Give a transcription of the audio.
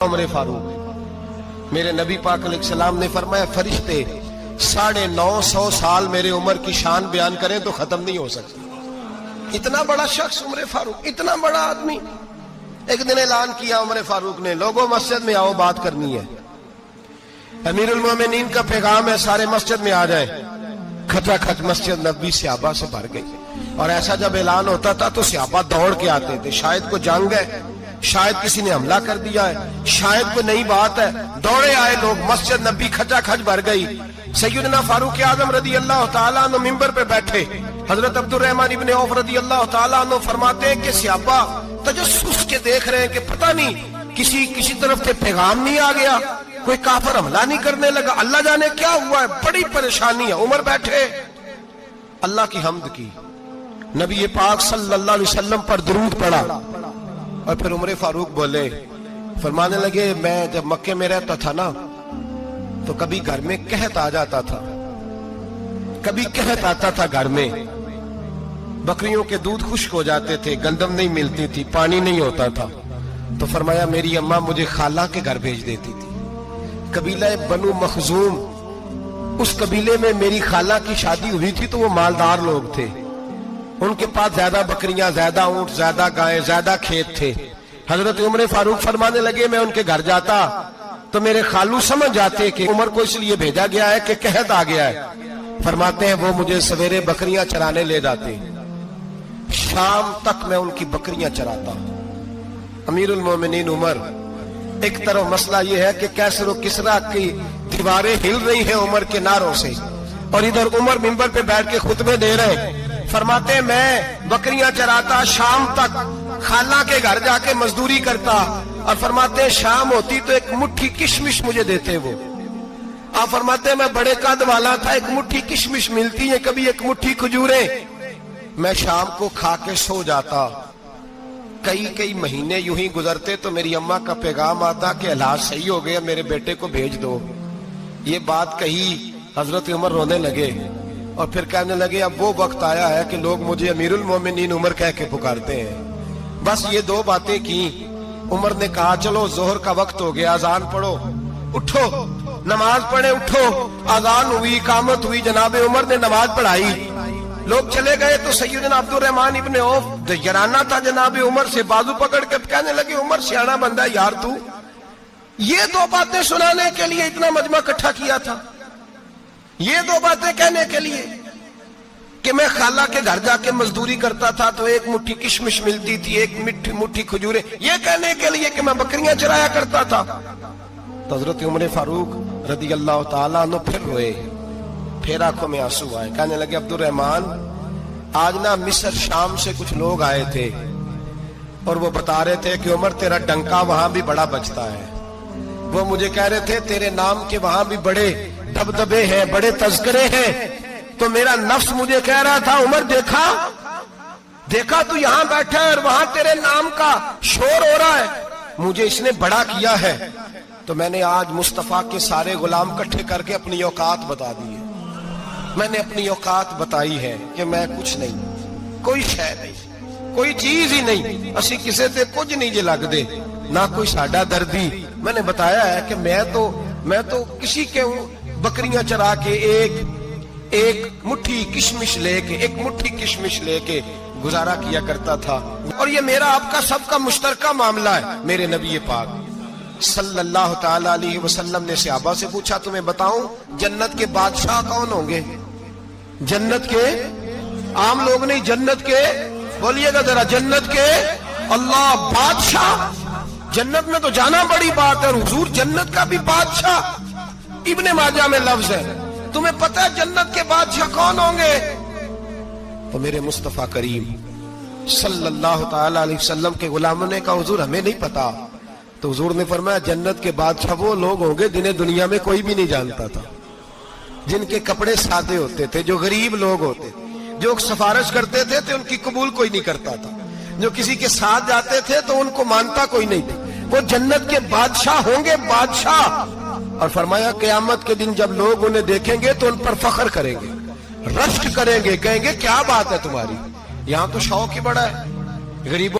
عمر فاروق میرے نبی پاک علیہ السلام نے فرمایا فرشتے 950 سال میرے عمر کی شان بیان کریں تو ختم نہیں ہو سکتی۔ اتنا بڑا شخص عمر فاروق، اتنا بڑا آدمی۔ ایک دن اعلان کیا عمر فاروق نے، لوگوں مسجد میں آؤ، بات کرنی ہے۔ امیر المومنین کا پیغام ہے، سارے مسجد میں آ جائیں۔ کھچا کھچ مسجد نبوی صحابہ سے بھر گئی، اور ایسا جب اعلان ہوتا تھا تو صحابہ دوڑ کے آتے تھے، شاید کوئی جنگ ہے، شاید کسی نے حملہ کر دیا ہے، شاید کوئی نئی بات ہے۔ دوڑے آئے لوگ، مسجد نبی کھچا کھچ بھر گئی۔ سیدنا فاروق اعظم رضی اللہ تعالیٰ عنہ منبر پہ بیٹھے، حضرت عبد الرحمن ابن عوف رضی اللہ تعالیٰ عنہ فرماتے ہیں کہ صحابہ تجسس کے دیکھ رہے ہیں کہ پتہ نہیں کسی طرف سے پیغام نہیں آ گیا، کوئی کافر حملہ نہیں کرنے لگا، اللہ جانے کیا ہوا ہے، بڑی پریشانی ہے۔ عمر بیٹھے، اللہ کی حمد کی، نبی پاک صلی اللہ علیہ وسلم پر درود پڑھا، اور پھر عمر فاروق بولے، فرمانے لگے میں جب مکے میں رہتا تھا نا تو کبھی گھر میں قحط آ جاتا تھا، کبھی قحط آتا تھا گھر میں، بکریوں کے دودھ خشک ہو جاتے تھے، گندم نہیں ملتی تھی، پانی نہیں ہوتا تھا، تو فرمایا میری اماں مجھے خالہ کے گھر بھیج دیتی تھی۔ قبیلہ بنو مخزوم، اس قبیلے میں میری خالہ کی شادی ہوئی تھی تو وہ مالدار لوگ تھے، ان کے پاس زیادہ بکریاں، زیادہ اونٹ، زیادہ گائیں، زیادہ کھیت تھے۔ حضرت عمر فاروق فرمانے لگے میں ان کے گھر جاتا تو میرے خالو سمجھ جاتے کہ عمر کو اس لیے بھیجا گیا ہے کہ قحط آ گیا ہے۔ فرماتے ہیں وہ مجھے سویرے بکریاں چرانے لے جاتے، شام تک میں ان کی بکریاں چراتا۔ امیر المومنین عمر، ایک طرف مسئلہ یہ ہے کہ کیسر و کسرا کی دیواریں ہل رہی ہیں عمر کے نعروں سے، اور ادھر عمر منبر پہ بیٹھ کے خطبے دے رہے ہیں۔ فرماتے ہیں میں بکریاں چراتا، شام تک خالہ کے گھر جا کے مزدوری کرتا، اور فرماتے ہیں شام ہوتی تو ایک مٹھی کشمش مجھے دیتے وہ۔ آپ فرماتے ہیں میں بڑے قد والا تھا، ایک مٹھی کشمش ملتی ہے، کبھی ایک مٹھی کھجوریں، میں شام کو کھا کے سو جاتا۔ کئی مہینے یوں ہی گزرتے تو میری اماں کا پیغام آتا کہ علاج صحیح ہو گیا، میرے بیٹے کو بھیج دو۔ یہ بات کہی، حضرت عمر رونے لگے، اور پھر کہنے لگے اب وہ وقت آیا ہے کہ لوگ مجھے امیر المومنین عمر کہہ کے پکارتے ہیں۔ بس یہ دو باتیں کی، عمر نے کہا چلو ظہر کا وقت ہو گیا، اذان پڑھو، اٹھو نماز پڑھے، اٹھو۔ اذان ہوئی، اقامت ہوئی، جناب عمر نے نماز پڑھائی، لوگ چلے گئے تو سیدنا عبد الرحمن ابن عوف دیگرانہ تھا جناب عمر سے، بازو پکڑ کے کہنے لگے عمر سیاڑا بندہ یار تو یہ دو باتیں سنانے کے لیے اتنا مجمع اکٹھا کیا تھا، یہ دو باتیں کہنے کے لیے کہ میں خالہ کے گھر جا کے مزدوری کرتا تھا تو ایک مٹھی کشمش ملتی تھی، ایک مٹھی کھجوریں، یہ کہنے کے لیے کہ میں بکریاں چرایا کرتا تھا۔ تو حضرت عمر فاروق رضی اللہ تعالیٰ عنہ پھر روئے، پھر آنکھوں میں آنسو آئے، کہنے لگے عبد الرحمن آج نا مصر شام سے کچھ لوگ آئے تھے، اور وہ بتا رہے تھے کہ عمر تیرا ڈنکا وہاں بھی بڑا بجتا ہے۔ وہ مجھے کہہ رہے تھے تیرے نام کے وہاں بھی بڑے دبدبے ہیں، بڑے تذکرے ہیں۔ تو میرا نفس مجھے کہہ رہا تھا عمر دیکھا تو یہاں بیٹھا ہے اور وہاں تیرے نام کا شور ہو رہا ہے، مجھے اس نے بڑا کیا ہے۔ تو میں نے آج مصطفیٰ کے سارے غلام کٹھے کر کے اپنی اوقات بتا دی ہے، میں نے اپنی اوقات بتائی ہے کہ میں کچھ نہیں، کوئی شے نہیں، کوئی چیز ہی نہیں، اسی کسے تے کچھ نہیں جے لگ دے، نہ کوئی ساڈا دردی۔ میں نے بتایا ہے کہ میں تو کسی کے بکریاں چرا کے ایک مٹھی کشمش لے کے گزارا کیا کرتا تھا، اور یہ میرا آپ کا سب کا مشترکہ معاملہ ہے۔ میرے نبی پاک صلی اللہ تعالی علیہ وسلم نے صحابہ سے پوچھا تمہیں بتاؤں جنت کے بادشاہ کون ہوں گے؟ جنت کے عام لوگ نہیں، جنت کے، بولیے گا ذرا، جنت کے اللہ بادشاہ، جنت میں تو جانا بڑی بات ہے، اور حضور جنت کا بھی بادشاہ، ابن ماجہ میں لفظ ہے۔ تمہیں پتہ ہے جنت کے بادشاہ کون ہوں گے؟ تو میرے مصطفیٰ کریم صلی اللہ تعالی علیہ وسلم کے غلاموں نے کہا حضور ہمیں نہیں پتا۔ تو حضور نے فرمایا جنت کے بادشاہ وہ لوگ ہوں گے جنہیں دنیا میں کوئی بھی نہیں جانتا تھا، جن کے کپڑے سادے ہوتے تھے، جو غریب لوگ ہوتے تھے، جو سفارش کرتے تھے تو ان کی قبول کوئی نہیں کرتا تھا، جو کسی کے ساتھ جاتے تھے تو ان کو مانتا کوئی نہیں تھا، وہ جنت کے بادشاہ ہوں گے، بادشاہ۔ اور فرمایا قیامت کے دن جب لوگ انہیں دیکھیں گے تو ان پر فخر کریں گے، رشک کریں گے، کہیں گے کیا بات ہے تمہاری، یہاں تو شوق ہی بڑا ہے، غریبوں